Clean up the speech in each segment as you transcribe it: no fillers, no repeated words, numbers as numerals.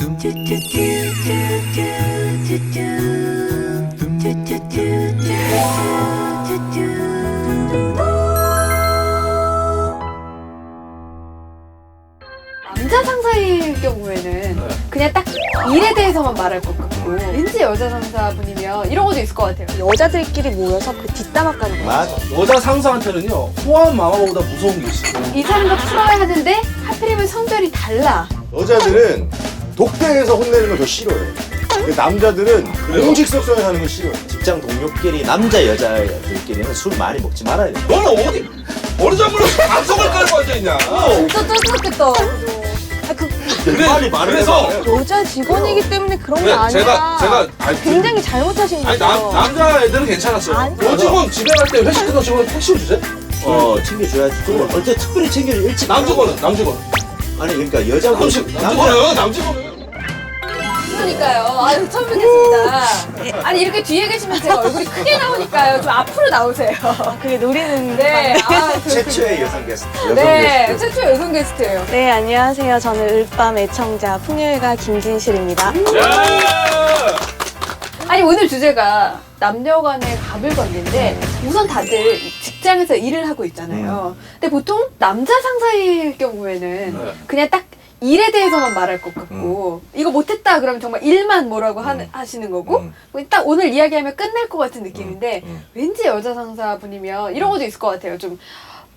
남자 상사일 경우에는 그냥 딱 일에 대해서만 말할 것 같고, 왠지 여자 상사분이면 이런 것도 있을 것 같아요. 여자들끼리 모여서 그 뒷담화 까는 거. 맞아. 여자 상사한테는요, 호환 마마보다 무서운 게 있어요. 이 사람과 풀어야 하는데 하필이면 성별이 달라. 여자들은 독대해서 혼내는 걸 더 싫어해. 근데 남자들은 공식석상에 하는 걸 싫어해. 직장 동료끼리 남자 여자들끼리는 술 많이 먹지 말아야 돼. 너는 어느 장면에서 방송을 깔고 앉아있냐? 진짜 쩔쩔겠다. 그래서 여자 직원이기 때문에 그런 게 아니라 제가 굉장히 잘못하신 거죠. 남자 애들은 괜찮았어요. 아니요. 요즘은 집에 갈 때 회식 끝나고 직원 택시 주세요? 챙겨줘야지. 그럼 어째 특별히 챙겨줘. 일찍. 남직원은 아니 그러니까 여자분 남직원은 그러니까요. 아유, 처음 뵙겠습니다. 아니, 이렇게 뒤에 계시면 제가 얼굴이 크게 나오니까요. 좀 앞으로 나오세요. 그게 노리는 네. 최초의 여성 게스트. 네, 최초 여성 게스트예요. 네, 안녕하세요. 저는 을밤 애청자 풍요일가 김진실입니다. 아니, 오늘 주제가 남녀 간의 가불관계인데, 우선 다들 직장에서 일을 하고 있잖아요. 근데 보통 남자 상사일 경우에는 그냥 딱 일에 대해서만 말할 것 같고, 이거 못했다 그러면 정말 일만 뭐라고 하시는 거고, 딱 오늘 이야기하면 끝날 것 같은 느낌인데, 왠지 여자 상사분이면 이런 것도 있을 것 같아요. 좀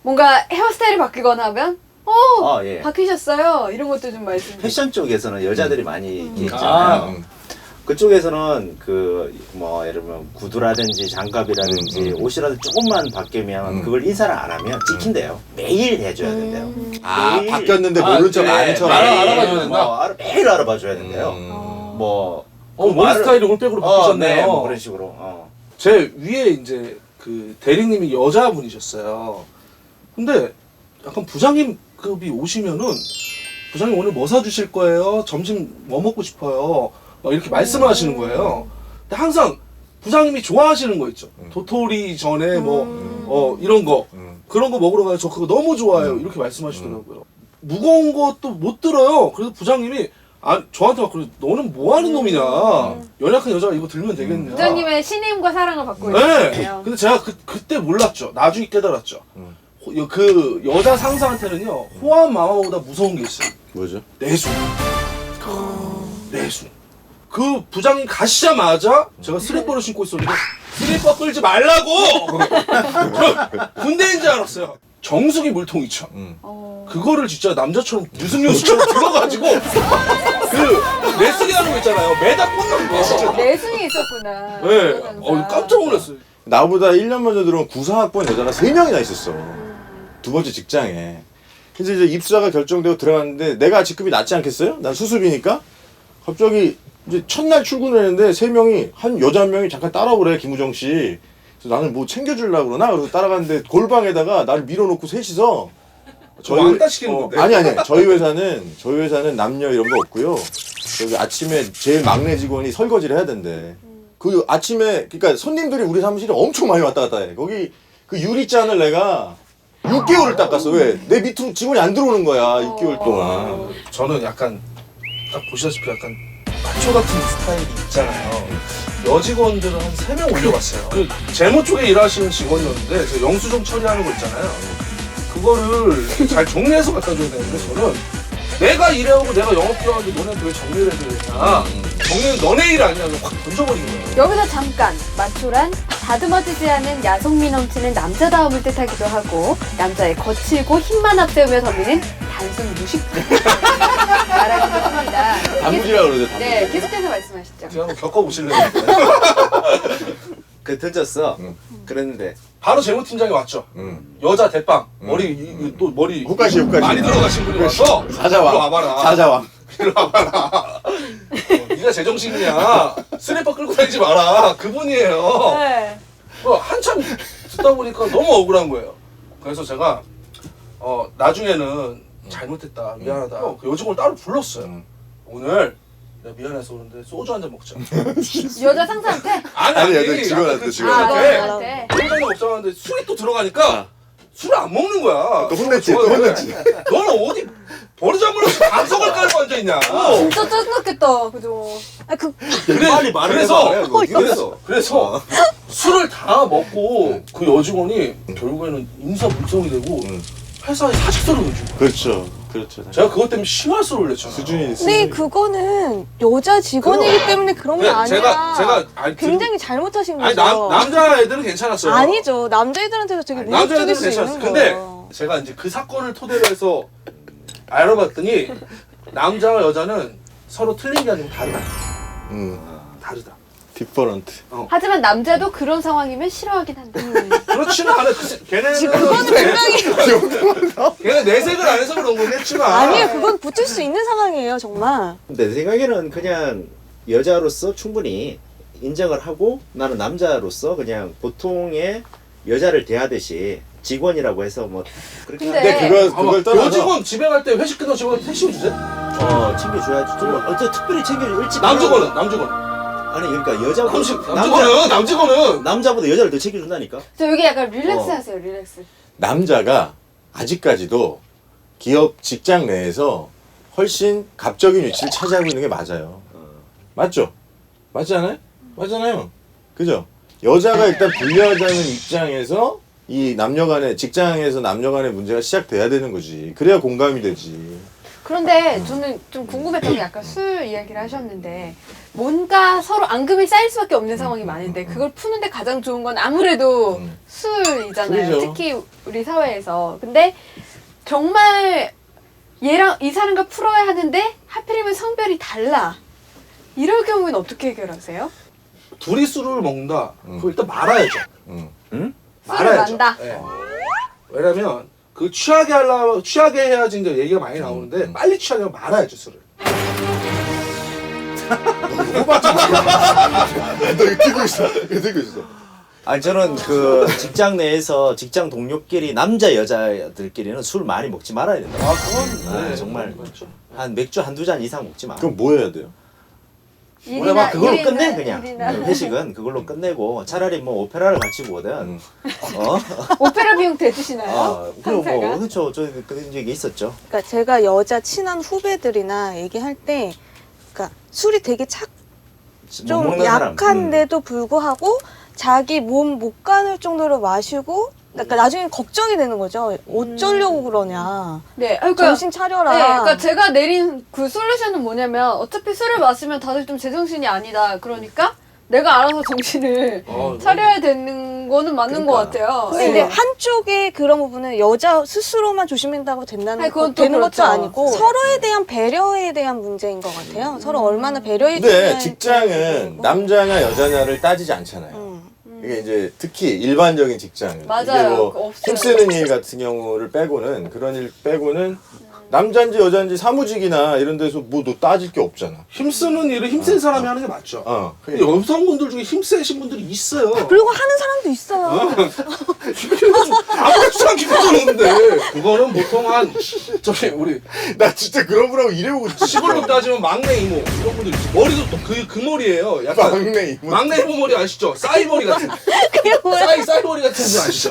뭔가 헤어스타일이 바뀌거나 하면 예. 바뀌셨어요, 이런 것도 좀 말씀해 주세요. 패션 쪽에서는 여자들이 많이 이렇게 있잖아요. 그쪽에서는 예를 들면 구두라든지 장갑이라든지 옷이라든지 조금만 바뀌면 그걸 인사를 안 하면 찍힌대요. 매일 해줘야 된대요. 매일. 바뀌었는데 모른 척 아는 척. 알아봐줘야 된다. 매일 알아봐줘야 된대요. 머리 스타일이 올백으로 바뀌셨네요. 네, 뭐 그런 식으로. 제 위에 이제 그 대리님이 여자분이셨어요. 근데 약간 부장님급이 오시면은, 부장님 오늘 뭐 사주실 거예요? 점심 뭐 먹고 싶어요? 막 이렇게 말씀을 하시는 거예요. 근데 항상 부장님이 좋아하시는 거 있죠. 도토리 전에 이런 거, 그런 거 먹으러 가요. 저 그거 너무 좋아해요. 이렇게 말씀하시더라고요. 무거운 것도 못 들어요. 그래서 부장님이 저한테 막 그래, 너는 뭐 하는 놈이냐. 연약한 여자가 이거 들면 되겠냐. 부장님의 신임과 사랑을 받고 네. 있어요. 근데 제가 그때 몰랐죠. 나중에 깨달았죠. 그 여자 상사한테는요, 호환 마마보다 무서운 게 있어요. 뭐죠? 내수. 내수. 그 부장님 가시자마자 제가 슬리퍼를 신고 있었는데, 슬리퍼 끌지 말라고! 군대인 줄 알았어요. 정수기 물통 있죠. 그거를 진짜 남자처럼 유승윤수처럼 들어가지고 그 내쓰기 하는 거 있잖아요. 매다 꽂는 거. 내숭이 있었구나. 네. 여자 상사. 깜짝 놀랐어요. 나보다 1년 먼저 들어온 94학번 여자가 3명이나 있었어. 두 번째 직장에. 그래서 이제 입사가 결정되고 들어갔는데 내가 직급이 낮지 않겠어요? 난 수습이니까. 갑자기 이제 첫날 출근을 했는데 3명이, 여자 한 명이 잠깐 따라오래, 김우정 씨. 그래서 나는 뭐 챙겨주려고 그러나? 그래서 따라갔는데 골방에다가 나를 밀어놓고 셋이서. 왕따 시키는 건데. 아니. 저희 회사는 남녀 이런 거 없고요. 여기 아침에 제일 막내 직원이 설거지를 해야 된대. 그 아침에, 그러니까 손님들이 우리 사무실에 엄청 많이 왔다 갔다 해. 거기 그 유리잔을 내가 6개월을 닦았어. 왜? 내 밑으로 직원이 안 들어오는 거야, 6개월 동안. 저는 약간 딱 보시다시피 약간 마초 같은 스타일이 있잖아요. 여직원들을 한 3명 올려봤어요. 그 재무 쪽에 일하시는 직원이었는데, 저 영수증 처리하는 거 있잖아요. 그거를 잘 정리해서 갖다 줘야 되는데, 저는 내가 일해오고 내가 영업비하는데 너네한테 왜 정리를 해줘야 되냐. 정리는 너네 일 아니야. 확 던져버린 거예요. 여기서 잠깐, 마초란 다듬어지지 않은 야성미 넘치는 남자다움을 뜻하기도 하고, 남자의 거칠고 힘만 앞세우며 덤비는 단순 무식들 말하기도 합니다. 단무지라고 그러죠, 단무지. 네, 계속해서 말씀하시죠. 제가 한번 겪어보실래요? 던졌어. 그랬는데 바로 재무팀장이 왔죠. 여자 대빵. 머리 후까지. 많이 들어가신 분이 와서 사자왕. 이리 와봐라. 사자왕. 이리 와봐라. 네가 제정신이냐. 슬리퍼 끌고 다니지 마라. 그분이에요. 네. 한참 듣다 보니까 너무 억울한 거예요. 그래서 제가 나중에는 잘못했다, 미안하다. 그 여직원을 따로 불렀어요. 오늘 내가 미안해서 그런데 소주 한 잔 먹자. 여자 상사한테? 아니, 여자 직원한테, 직원한테. 너한테? 소주 한잔 먹자 하는데 술이 또 들어가니까 술을 안 먹는 거야. 또 혼냈지, 좋아요. 또 혼냈지. 너는 어디 버르장머리 방송을 깔고 앉아 있냐? 진짜 짜증났겠다. 그죠? 빨리 말을 그래서 해봐. 그래서 그래서 술을 다 먹고 그 여직원이 결국에는 인사 물성이 되고 회사에 사직서를 내주고. 그렇죠. 제가 그것 때문에 심할수를 올렸잖아요. 수준이 근데 그거는 여자 직원이기 때문에 그런 게 네, 아니라 제가 아니, 굉장히 잘못하신 아니 거죠. 남자 애들은 괜찮았어요. 아니죠. 남자애들한테도 되게 남자 모욕적일 애들은 수 괜찮았어요. 있는 근데 거예요. 제가 이제 그 사건을 토대로 해서 알아봤더니 남자와 여자는 서로 틀린 게 아니고 다르다. 다르다. 디퍼런트. 하지만 남자도 그런 상황이면 싫어하긴 한다. 그렇지는 않아. 걔네는 걔네 내색을 안 해서 그런 거겠지만. 아니에요. 그건 붙을 수 있는 상황이에요. 정말. 내 생각에는 그냥 여자로서 충분히 인정을 하고 나는 남자로서 그냥 보통의 여자를 대하듯이 직원이라고 해서 뭐 그렇게 근데 근데 그걸 떠나서 여직원 집에 갈 때 회식 끝나고 직원 택시 주세요? 챙겨줘야지. 좀 어째 특별히 챙겨줘. 일찍 남직원은 아니 그러니까 여자보다 남직원은 여자를 더 챙겨준다니까. 저 여기 약간 릴렉스 하세요. 릴렉스. 남자가 아직까지도 기업 직장 내에서 훨씬 갑적인 위치를 차지하고 있는 게 맞아요. 맞죠? 맞지 않아요? 맞잖아요. 그죠? 여자가 일단 불리하다는 입장에서 이 남녀간의 직장에서 남녀간의 문제가 시작돼야 되는 거지. 그래야 공감이 되지. 그런데 저는 좀 궁금했던 게 아까 술 이야기를 하셨는데 뭔가 서로 앙금이 쌓일 수밖에 없는 상황이 많은데 그걸 푸는데 가장 좋은 건 아무래도 술이잖아요. 술이죠. 특히 우리 사회에서. 근데 정말 얘랑 이 사람과 풀어야 하는데 하필이면 성별이 달라. 이럴 경우에는 어떻게 해결하세요? 둘이 술을 먹는다. 그거 일단 말아야죠. 응? 술을 만다. 네. 왜냐면 그 취하게 해야지 이제 얘기가 많이 나오는데 빨리 취하게 하면 말아야죠 술을. 너 이거 들고 있어. 이거 들고 있어. 아니 저는 그 직장 내에서 직장 동료끼리 남자 여자들끼리는 술 많이 먹지 말아야 된다. 그건 정말 그렇죠. 한 맥주 한두 잔 이상 먹지 마. 그럼 뭐 해야 돼요? 뭐야 그걸로 일이나, 끝내 그냥. 일이나. 회식은 그걸로 끝내고 차라리 뭐 오페라를 같이 보든 오페라 비용 대주시나요? 그리고 뭐 상사가? 그렇죠. 저 그런 적이 있었죠. 그러니까 제가 여자 친한 후배들이나 얘기할 때 그러니까 술이 되게 못 좀 먹는 사람. 약한데도 불구하고 자기 몸 못 가눌 정도로 마시고 그러니까 나중에 걱정이 되는 거죠. 어쩌려고 그러냐. 네, 그러니까 정신 차려라. 네, 그러니까 제가 내린 그 솔루션은 뭐냐면 어차피 술을 마시면 다들 좀 제정신이 아니다. 그러니까 내가 알아서 정신을 차려야 되는 거는 맞는 것 같아요. 근데 네. 한쪽의 그런 부분은 여자 스스로만 조심한다고 된다는 아니, 그건 또 되는 그렇죠. 것도 아니고 서로에 대한 배려에 대한 문제인 것 같아요. 서로 얼마나 배려해 근데 주느냐에 직장은 남자냐 여자냐를 따지지 않잖아요. 이게 이제 특히 일반적인 직장은 맞아요. 이게 뭐 그거 없어요. 힘쓰는 일 같은 경우를 빼고는 그런 일 빼고는 남자인지 여자인지 사무직이나 이런 데서 뭐 너 따질 게 없잖아. 힘쓰는 일을 힘센 사람이 하는 게 맞죠. 근데 여성분들 중에 힘세신 분들이 있어요. 그리고 하는 사람도 있어요. 아무렇지도 않게 걷어놓는데 그거는 보통 한 저기 우리 나 진짜 그런 분하고 일해보고 싶어. 시골로 따지면 막내 이모 이런 분들 있지. 머리도 또 그 머리예요. 약간 막내 이모. 막내 이모 머리 아시죠? 싸이머리 같은. 그게 뭐야? 싸이머리 같은 분 아시죠?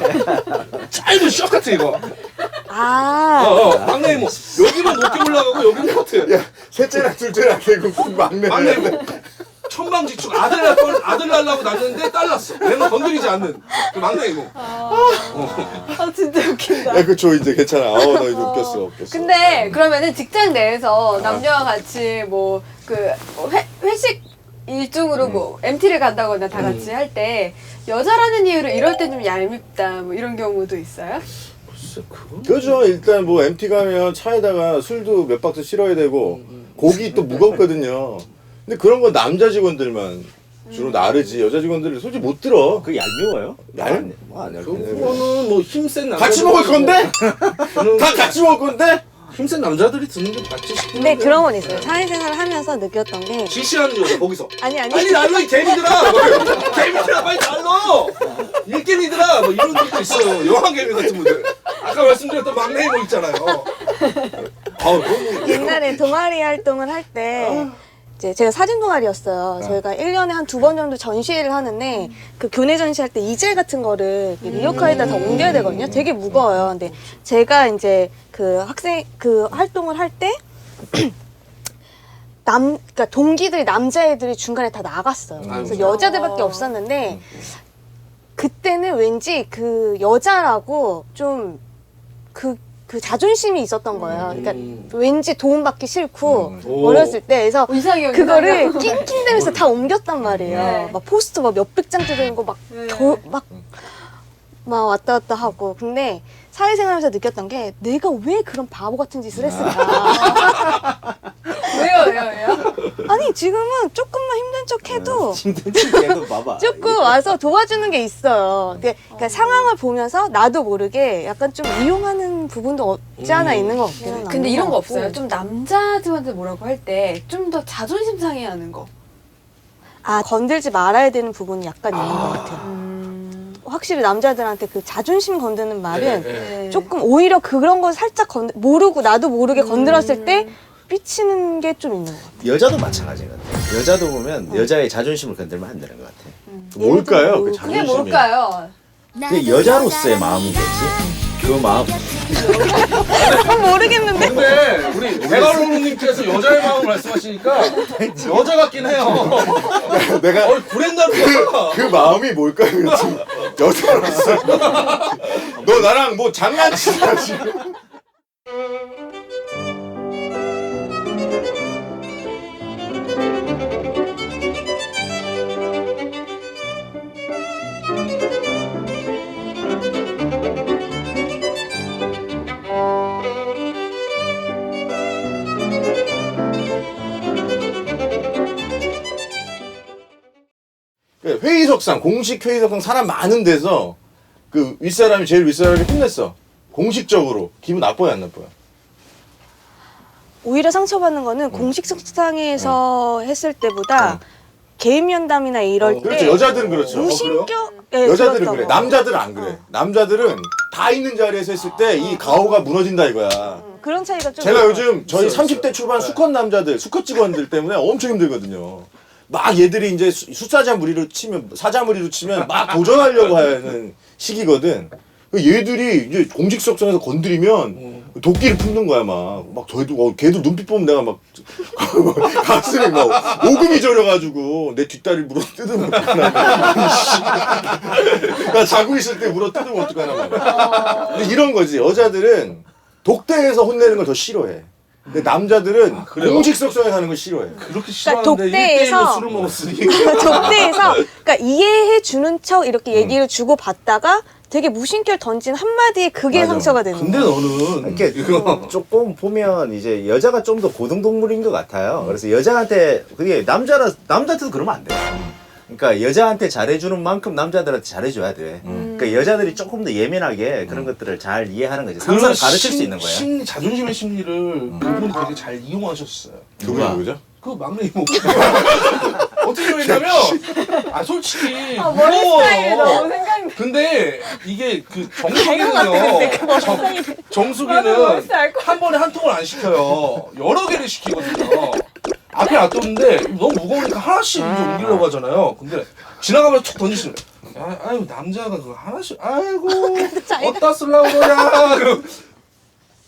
짧은 셔 같은 이거. 막내 이모. 여기만 높게 올라가고 여기는 커트. 야, 셋째나 둘째나 되고 꼭 막내. 막내 이모. 천방지축 아들 낳으려고 낳았는데 딸 낳았어. 얘는 건드리지 않는 그 막내 이모. 아 진짜 웃긴다. 야, 그쵸 이제 괜찮아. 너 이제 웃겼어. 근데 그러면은 직장 내에서 남녀와 같이 뭐 그 회식 일종으로 뭐 MT를 간다거나 다 같이 할 때 여자라는 이유로 이럴 때 좀 얄밉다 뭐 이런 경우도 있어요? 그죠. 일단 뭐 MT 가면 차에다가 술도 몇 박스 실어야 되고 고기 또 무겁거든요. 근데 그런 건 남자 직원들만 주로 나르지 여자 직원들은 솔직히 못 들어. 그게 얄미워요? 뭐안 그거는 뭐 힘센 남자. 같이 먹을 건데? 다 같이 먹을 건데? 힘센 남자들이 듣는 게 맞지 싶은데. 근데 그런 건 있어요. 사회생활을 하면서 느꼈던 게 지시하는 여자 거기서. 아니 빨리 날러 이 개미들아! 개미들아 빨리 날러! 일개미들아! 뭐 이런 분도 있어요. 여왕 개미 같은 분들. 아까 말씀드렸던 막내 이모 있잖아요. 옛날에 동아리 활동을 할 때 이제 제가 사진 동아리였어요. 저희가 1년에 한 2번 정도 전시회를 하는데 그 교내 전시할 때 이젤 같은 거를 리어카에다 다 옮겨야 되거든요. 되게 무거워요. 근데 제가 이제 그 활동을 할 때 그러니까 동기들이 남자애들이 중간에 다 나갔어요. 그래서 여자들밖에 없었는데 그때는 왠지 그 여자라고 좀 그 자존심이 있었던 거예요. 그러니까 왠지 도움받기 싫고 어렸을 때 그래서 이상해요. 그거를 낑낑대면서 다 옮겼단 말이에요. 네. 막 포스터 막 몇백 장 들어있는 거 막 왔다 갔다 하고. 근데 사회생활하면서 느꼈던 게 내가 왜 그런 바보 같은 짓을 했을까. 왜요? 아니 지금은 조금만 힘든 척 해도 힘든 척해도 봐봐. 조금 와서 도와주는 게 있어요. 그러니까 상황을 보면서 나도 모르게 약간 좀 이용하는 부분도 없지 않아 있는 것 같기는 근데 않는 이런 거 것 없어요? 같고. 좀 남자들한테 뭐라고 할 때 좀 더 자존심 상해하는 거. 아 건들지 말아야 되는 부분이 약간 있는 것 같아요. 확실히 남자들한테 그 자존심 건드는 말은 네. 조금 오히려 그런 거 살짝 모르고 나도 모르게 건드렸을 때 삐치는 게 좀 있는 것 같아요. 여자도 마찬가지 같아. 여자도 보면 여자의 자존심을 건들면 안 되는 것 같아. 뭘까요? 그 그게 자존심이. 뭘까요? 그게 여자로서의 마음이겠지. 그 마음. 모르겠는데. 근데 우리 대갈로님께서 여자의 마음을 말씀하시니까 여자 같긴 해요. 내가 브랜드가 그 마음이 뭘까요? 지금 여자로서 너 나랑 뭐 장난치냐 지금? 회의석상, 공식 회의석상 사람 많은 데서 그 윗사람이 제일 윗사람이 혼냈어. 공식적으로. 기분 나빠요, 안 나빠요? 오히려 상처받는 거는 공식 석상에서 했을 때보다 개인 면담이나 이럴 때 그렇죠. 여자들은 그렇죠. 무신격 예, 여자들은 그렇다고. 그래. 남자들은 안 그래. 남자들은 다 있는 자리에서 했을 때 이 가오가 무너진다 이거야. 그런 차이가 좀 제가 있어요. 요즘 저희 30대 초반 수컷 남자들, 수컷 직원들 때문에 엄청 힘들거든요. 막 얘들이 이제 숫사자무리로 치면, 사자무리로 치면 막 도전하려고 하는 시기거든. 얘들이 이제 공식석상에서 건드리면 도끼를 품는 거야, 막 저희도, 걔들 눈빛 보면 내가 막 가슴이 막 오금이 저려가지고 내 뒷다리 물어 뜯으면 어떡하나. 나 자고 있을 때 물어 뜯으면 어떡하나 말이야. 근데 이런 거지. 여자들은 독대에서 혼내는 걸 더 싫어해. 근데 남자들은 공식석상에 가는 걸 싫어해. 그렇게 그러니까 싫어하는데 독대에서- 1대1로 술을 먹었으니 독대에서 그러니까 이해해 주는 척 이렇게 얘기를 주고 받다가 되게 무심결 던진 한마디에 그게 맞아. 상처가 되는 근데 거예요. 너는 이렇게 조금 보면 이제 여자가 좀 더 고등동물인 것 같아요. 그래서 여자한테 그게 남자한테도 그러면 안 돼. 그러니까 여자한테 잘해주는 만큼 남자들한테 잘해줘야 돼. 그러니까 여자들이 조금 더 예민하게 그런 것들을 잘 이해하는 거지. 상상을 가르칠 수 있는 거야. 자존심의 심리를 그분이 되게 잘 이용하셨어요. 누구야, 누구죠? 그 막내 이모. 어떻게 왜냐면 솔직히 머리 스타일이 너무 생각나. 근데 이게 그 정수기는요. 정수기는 한 번에 한 통을 안 시켜요. 여러 개를 시키거든요. 앞에 놔뒀는데 너무 무거우니까 하나씩 이제 옮기려고 하잖아요. 근데 지나가면서 툭 던지시는 거예요. 아유 남자가 그거 하나씩 아이고 어디다 쓰려고 그러냐.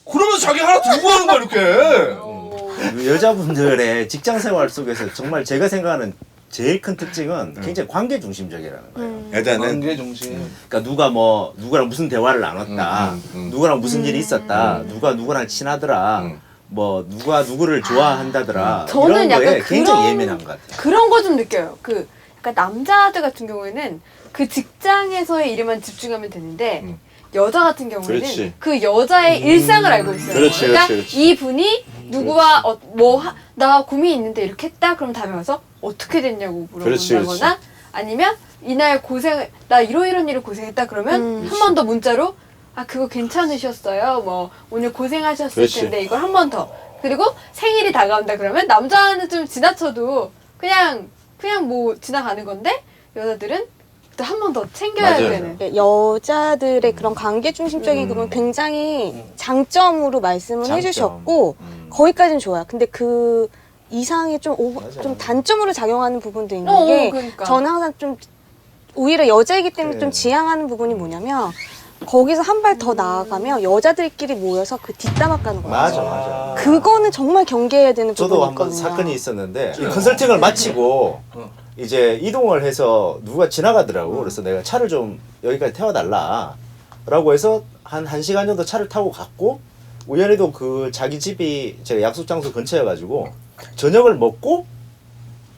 그러면서 자기 하나 들고 가는 거야 이렇게. 여자분들의 직장 생활 속에서 정말 제가 생각하는 제일 큰 특징은 굉장히 관계 중심적이라는 거예요. 여자는 관계 중심. 그러니까 누구랑 무슨 대화를 나눴다, 누구랑 무슨 일이 있었다, 누가 누구랑 친하더라, 뭐 누가 누구를 좋아한다더라, 저는 이런 약간 거에 굉장히 그런- 예민한 것 같아요. 그런 거 좀 느껴요. 그러니까 남자들 같은 경우에는 그 직장에서의 일에만 집중하면 되는데 여자 같은 경우에는 그렇지. 그 여자의 일상을 알고 있어요. 그렇지, 그러니까 그렇지. 이 분이 누구와 나 고민이 있는데 이렇게 했다. 그럼 다음에 와서 어떻게 됐냐고 그렇지, 물어본다거나 아니면 이날 나 이런 일을 고생했다. 그러면 한 번 더 문자로 그거 괜찮으셨어요. 뭐 오늘 고생하셨을 그렇지. 텐데 이걸 한 번 더. 그리고 생일이 다가온다 그러면 남자는 좀 지나쳐도 그냥 뭐 지나가는 건데 여자들은 또 한 번 더 챙겨야 맞아요. 되는. 여자들의 그런 관계 중심적인 부분 굉장히 장점으로 말씀을 장점. 해주셨고 거기까지는 좋아요. 근데 그 이상이 좀 맞아요. 좀 단점으로 작용하는 부분도 있는 게 그러니까. 저는 항상 좀 오히려 여자이기 때문에 그래. 좀 지향하는 부분이 뭐냐면 거기서 한 발 더 나아가면 여자들끼리 모여서 그 뒷담화 까는 거예요. 맞아. 그거는 정말 경계해야 되는 부분이 저도 한번 있거든요. 사건이 있었는데 이 컨설팅을 마치고 이제 이동을 해서 누가 지나가더라고. 그래서 내가 차를 좀 여기까지 태워달라라고 해서 한 1시간 정도 차를 타고 갔고 우연히도 그 자기 집이 제가 약속 장소 근처여가지고 저녁을 먹고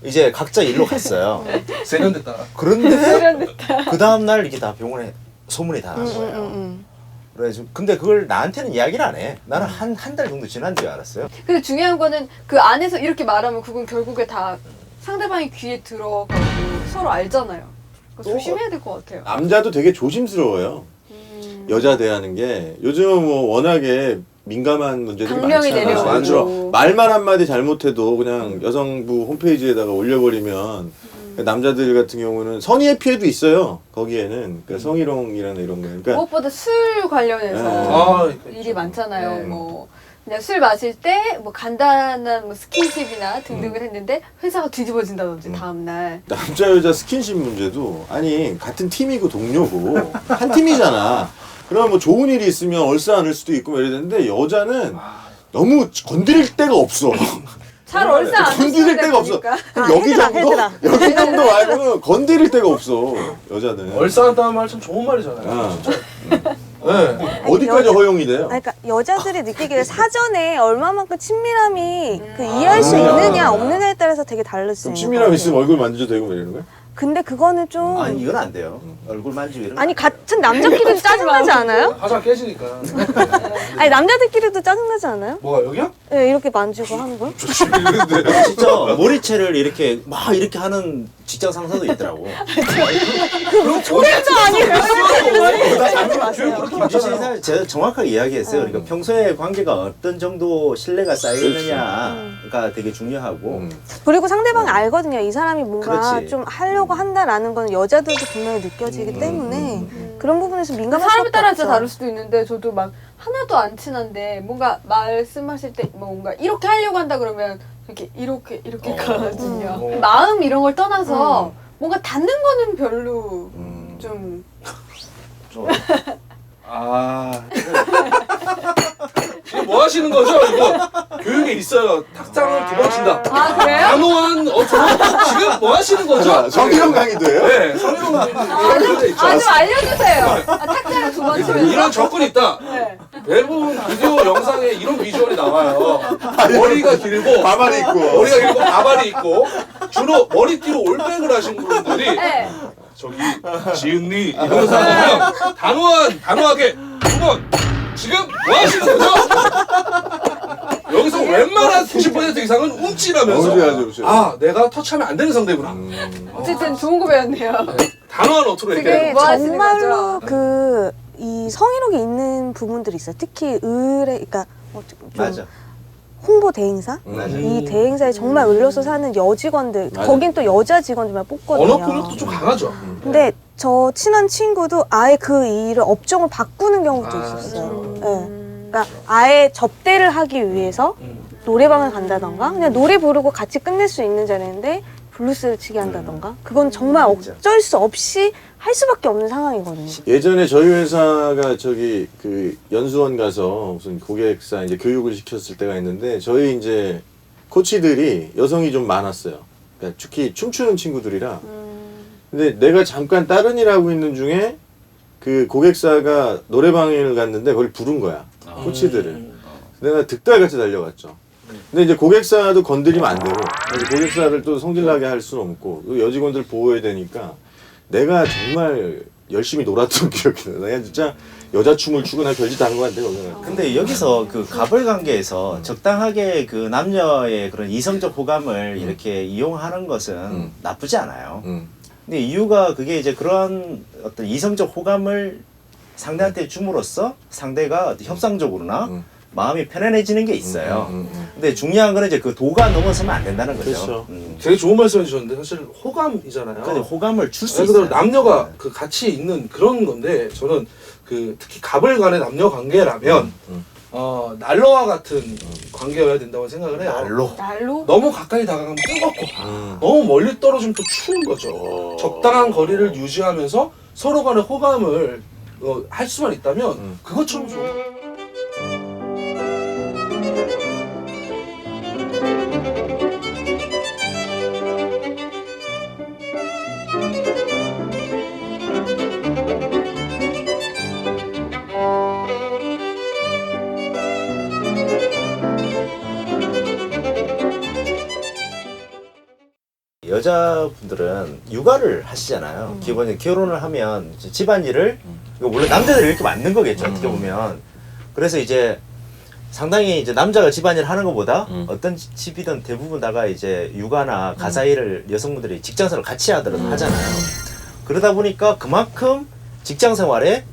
이제 각자 일로 갔어요. 세련됐다. 그런데 그 다음날 이게 다 병원에 소문이 다 난 거예요. 음. 그래서 근데 그걸 나한테는 이야기를 안 해. 나는 한 달 정도 지난 줄 알았어요. 근데 중요한 거는 그 안에서 이렇게 말하면 그건 결국에 다 상대방의 귀에 들어가고 서로 알잖아요. 그거 조심해야 될 것 같아요. 남자도 되게 조심스러워요. 여자 대하는 게 요즘은 뭐 워낙에 민감한 문제들이 강령이 많잖아요. 내려오고. 많죠. 말만 한마디 잘못해도 그냥 여성부 홈페이지에다가 올려버리면 남자들 같은 경우는 성희의 피해도 있어요. 거기에는 그러니까 성희롱이라는 이런 거. 그러니까 무엇보다 술 관련해서 네. 일이 많잖아요. 네. 뭐 그냥 술 마실 때 뭐 간단한 뭐 스킨십이나 등등을 했는데 회사가 뒤집어진다든지 다음 날. 남자 여자 스킨십 문제도 아니 같은 팀이고 동료고 한 팀이잖아. 그러면 뭐 좋은 일이 있으면 얼싸 안을 수도 있고 뭐 이래야 되는데 여자는 너무 건드릴 데가 없어. 잘 얼싸 안 건드릴 데가 없어. 그럼 여기 헤드라, 정도? 헤드라. 여기 정도 말고는 건드릴 데가 없어. 여자는. 얼싸한다는 말 참 좋은 말이잖아요. 아. 진짜. 네. 어디까지 허용이 돼요? 아니, 그러니까 여자들이 느끼기에 사전에 얼마만큼 친밀함이 그 이해할 수 있느냐 없느냐에 따라서 되게 다를 수 그럼 있는 친밀함 것 있으면 같아요. 얼굴 만져도 되고 뭐 이러는 거야? 근데 그거는 좀 아니 이건 안 돼요. 얼굴 만지고 이런 거. 아니 같은 남자끼리도 짜증나지 않아요? 화장 깨지니까. 아니 남자들끼리도 짜증나지 않아요? 뭐가 여기야? 네, 이렇게 만지고 하는 거? 진짜 머리채를 이렇게 막 이렇게 하는 직장 상사도 있더라고. 초면도 아니에요. 김주신 사실 제가 정확하게 이야기했어요. 그러니까 평소에 관계가 어떤 정도 신뢰가 쌓여있느냐가 되게 중요하고. 그리고 상대방이 알거든요. 이 사람이 뭔가 그렇지. 좀 하려고 한다라는 건 여자들도 분명히 느껴지기 때문에 그런 부분에서 민감할 사람에 수밖에 따라 없죠. 진짜 다를 수도 있는데 저도 막 하나도 안 친한데 뭔가 말씀하실 때 뭔가 이렇게 하려고 한다 그러면 이렇게 가거든요. 마음 이런 걸 떠나서 뭔가 닿는 거는 별로 좀 아. 이게 뭐 하시는 거죠? 이거 교육에 있어요. 탁상을 두 번 친다. 아, 그래요? 단호한 지금 뭐 하시는 거죠? 성희롱 강의도예요? 네, 성희롱 강의 있죠. 좀 알려주세요. 탁자를 두 번 치면서. 이런 접근이 있다. 네. 대부분 비디오 영상에 이런 비주얼이 나와요. 머리가 길고 가발이 있고. 머리가 길고 가발이 있고 주로 머리띠로 올백을 하신 분들이 네. 저기 지은니 이러면서 보면 단호하게 두 번 지금 뭐 하시는 거죠? 여기서 웬만한 90% 이상은 움찔하면서 움찔하죠. 아 내가 터치하면 안 되는 상대구나. 어쨌든 좋은 거 배웠네요. 단호한 어투로 그게 얘기해요. 뭐 하시는 정말로 거죠? 이 성희롱이 있는 부분들이 있어요. 특히 그러니까 좀 맞아. 홍보 대행사? 맞아. 이 대행사에 정말 을려서 사는 여직원들, 맞아. 거긴 또 여자 직원들만 뽑거든요. 언어 폭력도 좀 강하죠. 근데 저 친한 친구도 아예 그 일을 업종을 바꾸는 경우도 있었어요. 네. 그러니까 아예 접대를 하기 위해서 노래방을 간다던가 그냥 노래 부르고 같이 끝낼 수 있는 자리인데 블루스를 치게 한다던가 그건 정말 어쩔 수 없이 할 수밖에 없는 상황이거든요. 예전에 저희 회사가 저기 그 연수원 가서 무슨 고객사 이제 교육을 시켰을 때가 있는데 저희 이제 코치들이 여성이 좀 많았어요. 그러니까 특히 춤추는 친구들이라. 근데 내가 잠깐 다른 일 하고 있는 중에 그 고객사가 노래방을 갔는데 거기 부른 거야. 코치들을. 내가 득달같이 달려갔죠. 근데 이제 고객사도 건드리면 안 되고 고객사를 또 성질나게 할 수는 없고 여직원들 보호해야 되니까 내가 정말 열심히 놀았던 기억이 나. 내가 진짜 여자 춤을 추고 나 별짓 다 한 거 같아 거기는. 근데 여기서 그 가벌 관계에서 적당하게 그 남녀의 그런 이성적 호감을 이렇게 이용하는 것은 나쁘지 않아요. 근데 이유가 그게 이제 그런 어떤 이성적 호감을 상대한테 줌으로써 상대가 협상적으로나 마음이 편안해지는 게 있어요. 근데 중요한 거는 이제 그 도가 넘어서면 안 된다는 거죠. 그렇죠. 되게 좋은 말씀 해주셨는데 사실 호감이잖아요. 근데 호감을 줄 수 말 그대로 있어요. 남녀가 그 같이 있는 그런 건데 저는 그 특히 갑을 간의 남녀 관계라면 난로와 같은 관계여야 된다고 생각을 해요. 날로? 너무 가까이 다가가면 뜨겁고 너무 멀리 떨어지면 또 추운 거죠. 적당한 거리를 유지하면서 서로 간의 호감을 할 수만 있다면 그것처럼 좋은 거예요. 여자분들은 육아를 하시잖아요. 기본적으로 결혼을 하면 이제 집안일을 이거 원래 남자들이 이렇게 만든 거겠죠. 어떻게 보면. 그래서 이제 상당히 이제 남자가 집안일 하는 것보다 어떤 집이든 대부분 다가 이제 육아나 가사일을 여성분들이 직장생활을 같이 하잖아요. 그러다 보니까 그만큼 직장 생활에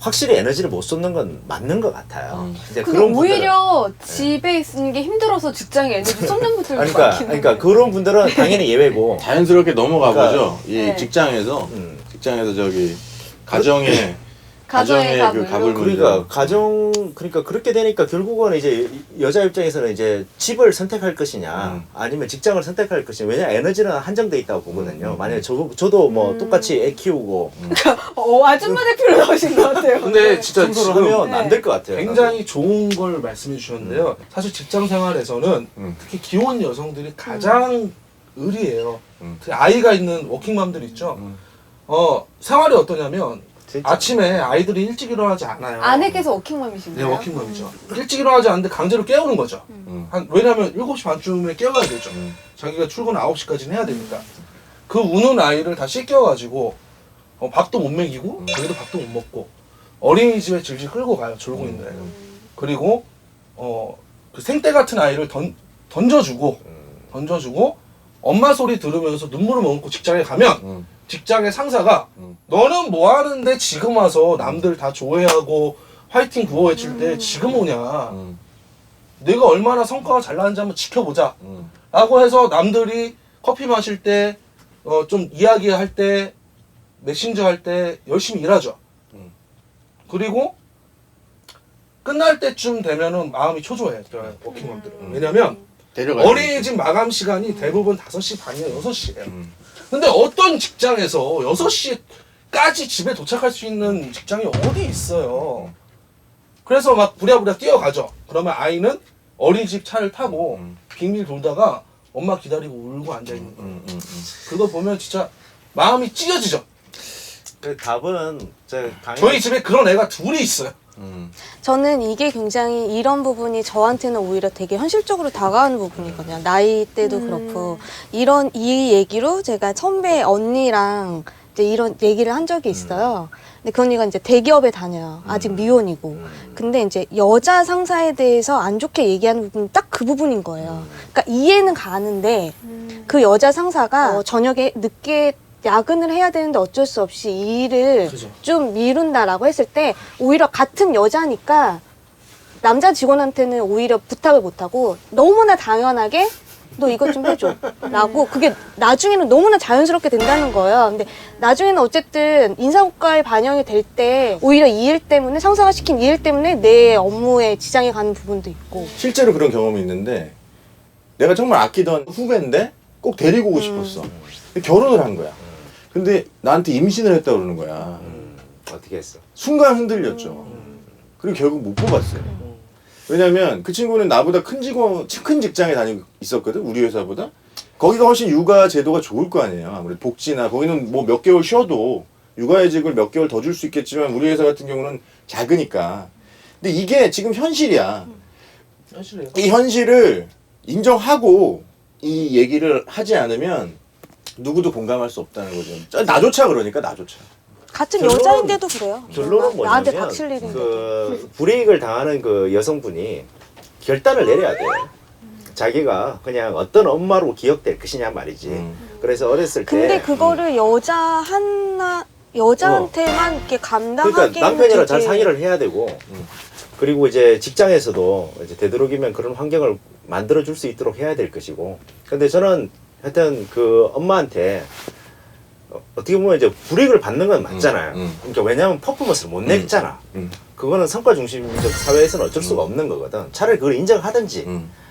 확실히 에너지를 못 쏟는 건 맞는 것 같아요. 이제 근데 그런 오히려 집에 있는 게 힘들어서 직장에 에너지 쏟는 분들도 많긴 그러니까 그런 분들은 당연히 예외고. 자연스럽게 넘어가 그러니까, 보죠. 이 네. 직장에서 저기 가정의 그 갑을 그러니까 그러니까 그렇게 되니까 결국은 이제 여자 입장에서는 이제 집을 선택할 것이냐 아니면 직장을 선택할 것이냐. 왜냐 에너지는 한정돼 있다고 보거든요. 만약에 저도 뭐 똑같이 애 키우고 아줌마 대표로 나오신 것 같아요. 근데 진짜 청소를 지금 하면 안 될 것 같아요. 굉장히 좋은 걸 말씀해 주셨는데요. 사실 직장 생활에서는 특히 기혼 여성들이 가장 의리해요. 특히 아이가 있는 워킹맘들 있죠. 생활이 어떠냐면 진짜. 아침에 아이들이 일찍 일어나지 않아요. 아내께서 네, 워킹맘이신가요? 워킹맘이죠. 일찍 일어나지 않는데 강제로 깨우는 거죠. 왜냐면 7시 반쯤에 깨워야 되죠. 자기가 출근 9시까지는 해야 되니까. 그 우는 아이를 다 씻겨가지고 밥도 못 먹이고 자기도 밥도 못 먹고 어린이집에 질질 끌고 가요. 졸고 있는 애를. 그리고 그 생떼 같은 아이를 던져주고 엄마 소리 들으면서 눈물을 머금고 직장에 가면 직장의 상사가 너는 뭐 하는데 지금 와서 남들 다 조회하고 화이팅 구호 외칠 때 지금 오냐. 내가 얼마나 성과가 잘 나는지 한번 지켜보자. 라고 해서 남들이 커피 마실 때 좀 이야기할 때 메신저 할 때 열심히 일하죠. 그리고 끝날 때쯤 되면은 마음이 초조해요. 워킹맘들은. 왜냐면 어린이집 마감 시간이 대부분 5시 반이나 6시예요. 근데 어떤 직장에서 6시까지 집에 도착할 수 있는 직장이 어디 있어요. 그래서 막 부랴부랴 뛰어가죠. 그러면 아이는 어린이집 차를 타고 빙빙 돌다가 엄마 기다리고 울고 앉아있는 거예요. 그거 보면 진짜 마음이 찢어지죠. 그 답은 저희 집에 그런 애가 둘이 있어요. 저는 이게 굉장히 이런 부분이 저한테는 오히려 되게 현실적으로 다가오는 부분이거든요. 나이 때도 그렇고 이 얘기로 제가 선배 언니랑 이제 이런 얘기를 한 적이 있어요. 근데 그 언니가 이제 대기업에 다녀요. 아직 미혼이고. 근데 이제 여자 상사에 대해서 안 좋게 얘기하는 부분은 딱 그 부분인 거예요. 그러니까 이해는 가는데 그 여자 상사가 저녁에 늦게 야근을 해야 되는데 어쩔 수 없이 이 일을 그죠. 좀 미룬다라고 했을 때 오히려 같은 여자니까 남자 직원한테는 오히려 부탁을 못하고 너무나 당연하게 너 이것 좀 해줘 라고 그게 나중에는 너무나 자연스럽게 된다는 거예요. 근데 나중에는 어쨌든 인사고과에 반영이 될 때 오히려 이 일 때문에 상사가 시킨 이 일 때문에 내 업무에 지장이 가는 부분도 있고. 실제로 그런 경험이 있는데 내가 정말 아끼던 후배인데 꼭 데리고 오고 싶었어. 근데 결혼을 한 거야. 근데 나한테 임신을 했다 그러는 거야. 어떻게 했어? 순간 흔들렸죠. 그리고 결국 못 뽑았어요. 왜냐면 그 친구는 나보다 큰 직장에 다니고 있었거든. 우리 회사보다. 거기가 훨씬 육아 제도가 좋을 거 아니에요. 아무래도 복지나 거기는 뭐 몇 개월 쉬어도 육아휴직을 몇 개월 더 줄 수 있겠지만 우리 회사 같은 경우는 작으니까. 근데 이게 지금 현실이야. 현실이에요. 이 현실을 인정하고 이 얘기를 하지 않으면 누구도 공감할 수 없다는 거죠. 나조차 그러니까 나조차. 같은 결론은- 여자인데도 그래요. 결론은 나한테 뭐냐면 닥칠 일인데. 그 불이익을 당하는 그 여성분이 결단을 내려야 돼요. 자기가 그냥 어떤 엄마로 기억될 것이냐 말이지. 그래서 어렸을 때 근데 그거를 여자한테만 이렇게 감당하기는 그러니까 남편이랑 잘 되게- 상의를 해야 되고 그리고 이제 직장에서도 이제 되도록이면 그런 환경을 만들어줄 수 있도록 해야 될 것이고 근데 저는 하여튼 그 엄마한테 그 불이익을 당하는 그 여성분이 결단을 내려야 돼요. 자기가 그냥 어떤 엄마로 기억될 것이냐 말이지. 그래서 어렸을 때 그러니까 남편이랑 잘 상의를 해야 되고 그리고 이제 직장에서도 이제 되도록이면 그런 환경을 만들어줄 수 있도록 해야 될 것이고 근데 저는 하여튼 그 엄마한테 어떻게 보면 이제 불이익을 받는 건 맞잖아요. 그러니까 왜냐하면 퍼포먼스를 못 냈잖아. 그거는 성과 중심적 사회에서는 어쩔 수가 없는 거거든. 차라리 그걸 인정하든지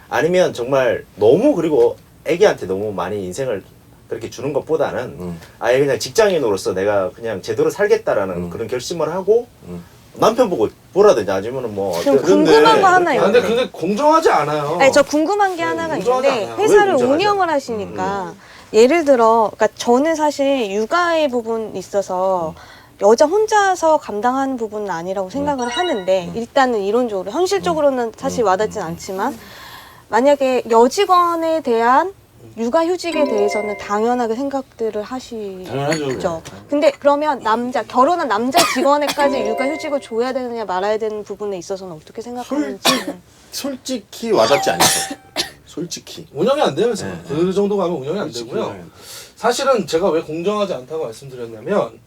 아니면 정말 너무 그리고 애기한테 너무 많이 인생을 그렇게 주는 것보다는 아예 그냥 직장인으로서 내가 그냥 제대로 살겠다라는 그런 결심을 하고 남편 보고 보라든지 아니면은 뭐 좀 어떤- 궁금한 거 하나 아, 있는데. 근데 그게 공정하지 않아요. 아니, 저 궁금한 게 하나가 공정하지 있는데 않아요. 왜 회사를 공정하지 운영을 않아요? 하시니까 예를 들어 그러니까 저는 사실 육아의 부분이 있어서 여자 혼자서 감당하는 부분은 아니라고 생각을 하는데 일단은 이론적으로 현실적으로는 사실 와닿진 않지만 만약에 여직원에 대한 육아휴직에 대해서는 당연하게 생각들을 하시죠. 당연하죠. 근데 그러면 결혼한 남자 직원에까지 육아휴직을 줘야 되느냐 말아야 되는 부분에 있어서는 어떻게 생각하는지. 솔직히 와닿지 않죠. 솔직히. 운영이 안 돼요, 회사. 네. 그 정도 가면 운영이 안 솔직히 되고요. 운영이 안 돼. 사실은 제가 왜 공정하지 않다고 말씀드렸냐면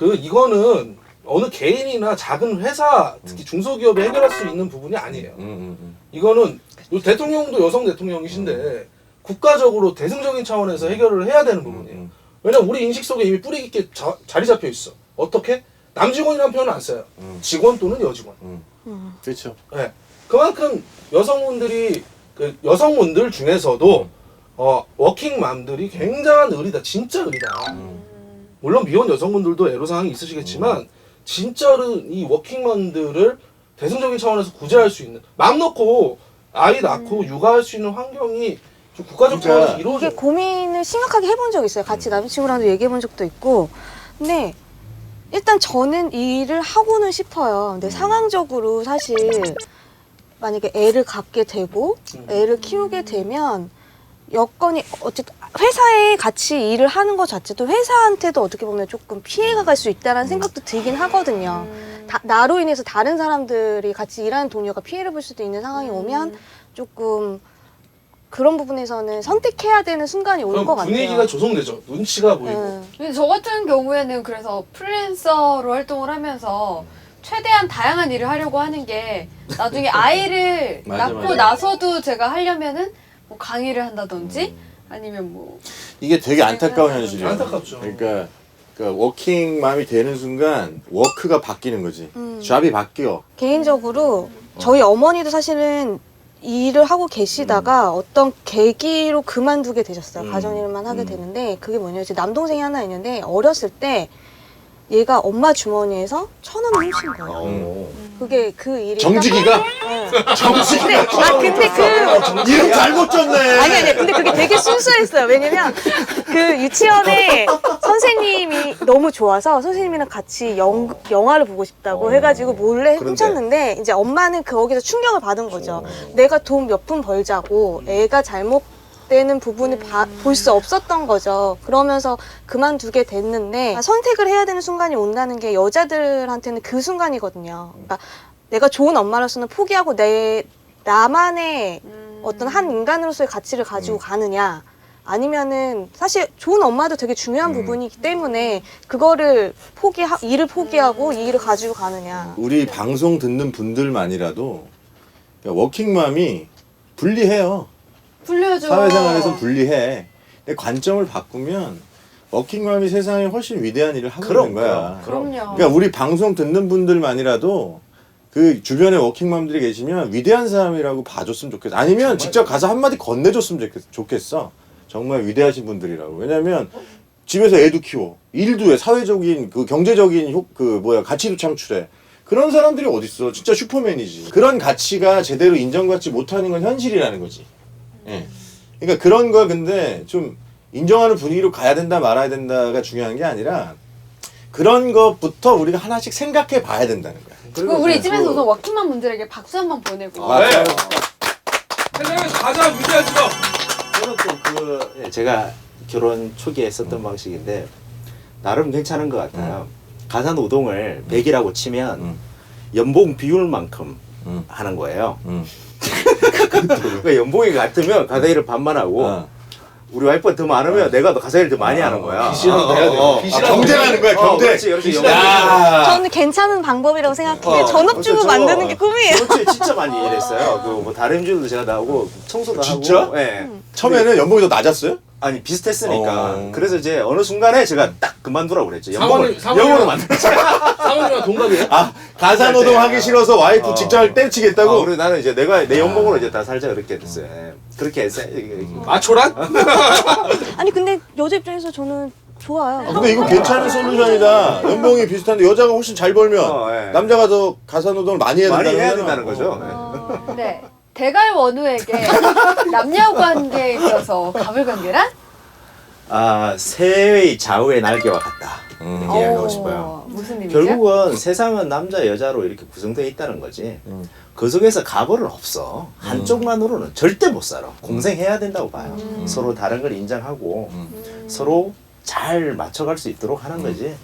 이거는 어느 개인이나 작은 회사, 특히 중소기업이 해결할 수 있는 부분이 아니에요. 이거는 요 대통령도 여성 대통령이신데 국가적으로 대승적인 차원에서 해결을 해야 되는 부분이에요. 왜냐면 우리 인식 속에 이미 뿌리 깊게 자리 잡혀 있어. 어떻게? 남직원이라는 표현은 안 써요. 직원 또는 여직원. 그렇죠. 네. 그만큼 여성분들이 여성분들 중에서도 워킹맘들이 굉장한 의리다. 진짜 의리다. 물론 미혼 여성분들도 애로사항이 있으시겠지만 진짜로 이 워킹맘들을 대승적인 차원에서 구제할 수 있는 맘 놓고 아이 낳고 육아할 수 있는 환경이 좀 국가적 그러니까 차원에서 이루어져. 이게 고민을 심각하게 해본 적이 있어요. 같이 남자친구랑도 얘기해본 적도 있고. 근데 일단 저는 이 일을 하고는 싶어요. 근데 상황적으로 사실 만약에 애를 갖게 되고 애를 키우게 되면 여건이 어쨌든 회사에 같이 일을 하는 것 자체도 회사한테도 어떻게 보면 조금 피해가 갈 수 있다는 생각도 들긴 하거든요. 나로 인해서 다른 사람들이 같이 일하는 동료가 피해를 볼 수도 있는 상황이 오면 조금 그런 부분에서는 선택해야 되는 순간이 올 것 그럼 같아요. 분위기가 조성되죠. 눈치가 보이고. 근데 저 같은 경우에는 그래서 프리랜서로 활동을 하면서 최대한 다양한 일을 하려고 하는 게 나중에 아이를 맞아, 낳고 맞아. 나서도 제가 하려면은 뭐 강의를 한다든지 아니면 뭐 이게 되게 안타까운 현실이에요. 안타깝죠. 그러니까 워킹맘이 되는 순간 워크가 바뀌는 거지. 잡이 바뀌어. 개인적으로 저희 어머니도 사실은 일을 하고 계시다가 어떤 계기로 그만두게 되셨어요. 가정일만 하게 되는데 그게 뭐냐면 제 남동생이 하나 있는데 어렸을 때 얘가 엄마 주머니에서 1,000원을 훔친 거예요. 그게 그 일이 정직이가? 네. 정직이가? 근데 그 이름 잘못 줬네. 아니 근데 그게 되게 순수했어요. 왜냐면 그 유치원에 선생님이 너무 좋아서 선생님이랑 같이 영화를 보고 싶다고 해가지고 몰래 그런데? 훔쳤는데 이제 엄마는 거기서 충격을 받은 거죠. 내가 돈 몇 푼 벌자고 애가 잘못되는 부분을 볼 수 없었던 거죠. 그러면서 그만두게 됐는데 선택을 해야 되는 순간이 온다는 게 여자들한테는 그 순간이거든요. 그러니까 내가 좋은 엄마로서는 포기하고 나만의 어떤 한 인간으로서의 가치를 가지고 가느냐 아니면은 사실 좋은 엄마도 되게 중요한 부분이기 때문에 그거를 일을 포기하고 이 일을 가지고 가느냐. 우리 방송 듣는 분들만이라도 워킹맘이 불리해요. 불려줘. 사회생활에서 불리해. 근데 관점을 바꾸면 워킹맘이 세상에 훨씬 위대한 일을 하고 있는 거야. 그럼요. 그러니까 우리 방송 듣는 분들만이라도 그 주변에 워킹맘들이 계시면 위대한 사람이라고 봐줬으면 좋겠어. 아니면 직접 가서 한마디 건네줬으면 좋겠어. 정말 위대하신 분들이라고. 왜냐면 집에서 애도 키워. 일도 해. 사회적인 그 경제적인 가치도 창출해. 그런 사람들이 어딨어. 진짜 슈퍼맨이지. 그런 가치가 제대로 인정받지 못하는 건 현실이라는 거지. 예. 그러니까 그런 거 근데 좀 인정하는 분위기로 가야 된다 말아야 된다가 중요한 게 아니라 그런 것부터 우리가 하나씩 생각해 봐야 된다는 거야. 그리고 우리 이쯤에서 우선 워킹맘 분들에게 박수 한번 보내고. 맞아요. 세상에서 가장 위대한 직업. 저는 또 제가 결혼 초기에 썼던 방식인데 나름 괜찮은 것 같아요. 가산 우동을 100이라고 치면 연봉 비율만큼 하는 거예요. 그러니까 연봉이 같으면 가사일을 반만 하고 우리 와이프가 더 많으면 내가 더 가사일을 더 많이 하는 거야. 비실은 돼야 돼요. 비실은 경쟁하는 거야, 경쟁. 그렇지, 그렇지. 저는 괜찮은 방법이라고 생각해요. 전업주부 만드는 게 꿈이에요. 그렇지, 진짜 많이 일했어요. 그 뭐 다림질도 제가 나오고 청소도 진짜? 하고. 예. 처음에는 연봉이 더 낮았어요? 아니 비슷했으니까. 어. 그래서 이제 어느 순간에 제가 딱 그만두라고 그랬죠. 사모님, 영어로 만들었죠. 사모님이랑 동갑이에요? 아 가사노동 하기 싫어서 와이프 어. 직장을 때려치겠다고. 그리고 나는 이제 내가 내 연봉으로 이제 다 살자 그렇게 됐어요. 그렇게 했어요. 마초란? 아니 근데 여자 입장에서 저는 좋아요. 근데 이거 괜찮은 솔루션이다. 연봉이 비슷한데 여자가 훨씬 잘 벌면 예. 남자가 더 가사노동을 많이 해야 많이 된다는 해야 거잖아. 된다는 거죠. 네. 대갈 원우에게 남녀 관계에 있어서 가불관계란? 아 새의 좌우의 날개와 같다. 이렇게 이야기하고 싶어요. 무슨 의미죠? 결국은 세상은 남자 여자로 이렇게 구성되어 있다는 거지. 그 속에서 가불은 없어. 한쪽만으로는 절대 못 살아. 공생해야 된다고 봐요. 서로 다른 걸 인정하고 서로 잘 맞춰갈 수 있도록 하는 거지.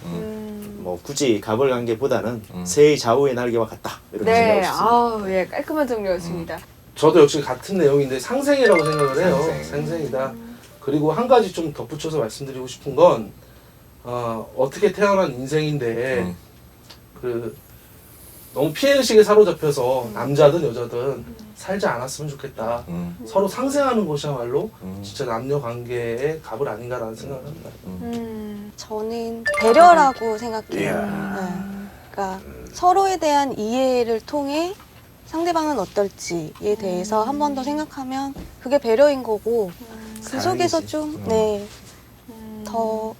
뭐 굳이 가불 관계보다는 새의 좌우의 날개와 같다. 이렇게 네, 생각하고 싶습니다. 예, 깔끔한 정리였습니다. 저도 역시 같은 내용인데 상생이라고 생각을 해요. 상생. 상생이다. 그리고 한 가지 좀 덧붙여서 말씀드리고 싶은 건 어떻게 태어난 인생인데 그 너무 피해의식에 사로잡혀서 남자든 여자든 살지 않았으면 좋겠다. 서로 상생하는 것이야말로 진짜 남녀 관계의 갑을 아닌가라는 생각을 합니다. 저는 배려라고 생각해요. 네. 그러니까 서로에 대한 이해를 통해 상대방은 어떨지에 대해서 한 번 더 생각하면 그게 배려인 거고 그 속에서 좀 더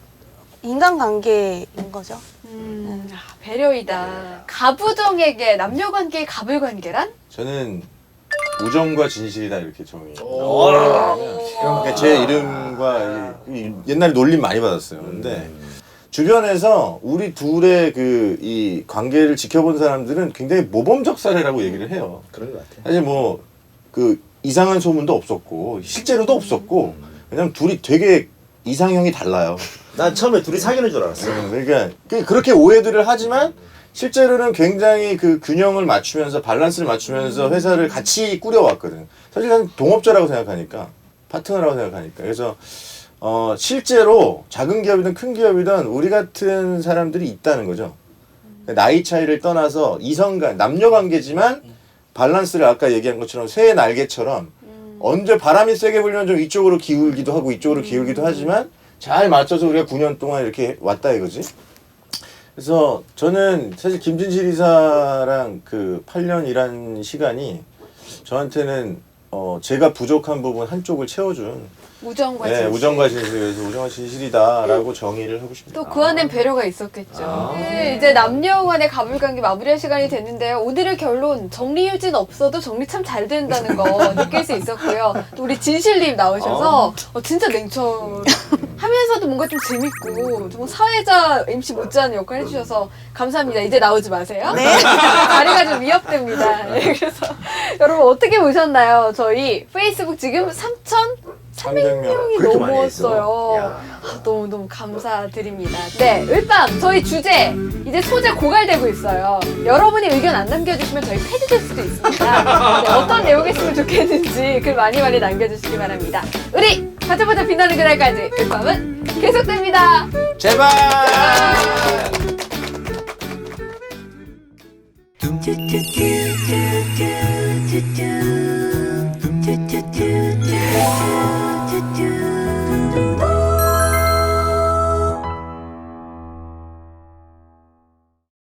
인간관계인 거죠. 배려이다. 가부정에게 남녀 관계의 가불관계란? 저는 우정과 진실이다 이렇게 정의. 오. 그러니까 제 이름과 옛날에 놀림 많이 받았어요. 근데 주변에서 우리 둘의 이 관계를 지켜본 사람들은 굉장히 모범적 사례라고 얘기를 해요. 그런 것 같아요. 사실 뭐 이상한 소문도 없었고 실제로도 없었고 그냥 둘이 되게 이상형이 달라요. 난 처음에 둘이 사귀는 줄 알았어. 그러니까 그렇게 오해들을 하지만 실제로는 굉장히 그 균형을 맞추면서 밸런스를 맞추면서 회사를 같이 꾸려왔거든. 사실 난 동업자라고 생각하니까 파트너라고 생각하니까 그래서 실제로 작은 기업이든 큰 기업이든 우리 같은 사람들이 있다는 거죠. 그러니까 나이 차이를 떠나서 이성간 남녀 관계지만 밸런스를 아까 얘기한 것처럼 새의 날개처럼 언제 바람이 세게 불면 좀 이쪽으로 기울기도 하고 이쪽으로 기울기도 하지만 잘 맞춰서 우리가 9년 동안 이렇게 왔다 이거지. 그래서 저는 사실 김진실 이사랑 8년 일한 시간이 저한테는 제가 부족한 부분 한쪽을 채워준 우정과 네, 진실. 우정과 진실에서 우정과 진실이다라고 정의를 하고 싶네요. 또 그 안엔 배려가 있었겠죠. 네, 이제 남녀 간의 가불관계 마무리할 시간이 됐는데요. 오늘의 결론 정리유진 없어도 정리 참 잘 된다는 거 느낄 수 있었고요. 또 우리 진실님 나오셔서 진짜 냉철하면서도 뭔가 좀 재밌고 좀 사회자 MC 못지않은 역할 해주셔서 감사합니다. 이제 나오지 마세요. 네. 자리가 좀 위협됩니다. 네, 그래서 여러분 어떻게 보셨나요? 저희 페이스북 지금 3,300명이 그렇게 많이 했어. 넘었어요. 야. 너무너무 감사드립니다. 네, 을밤 저희 주제 이제 소재 고갈되고 있어요. 여러분이 의견 안 남겨주시면 저희 폐지될 수도 있습니다. 네, 어떤 내용이었으면 좋겠는지 글 많이 남겨주시기 바랍니다. 우리 바짝바짝 빛나는 그날까지 을밤은 계속됩니다. 제발. do do do do do do do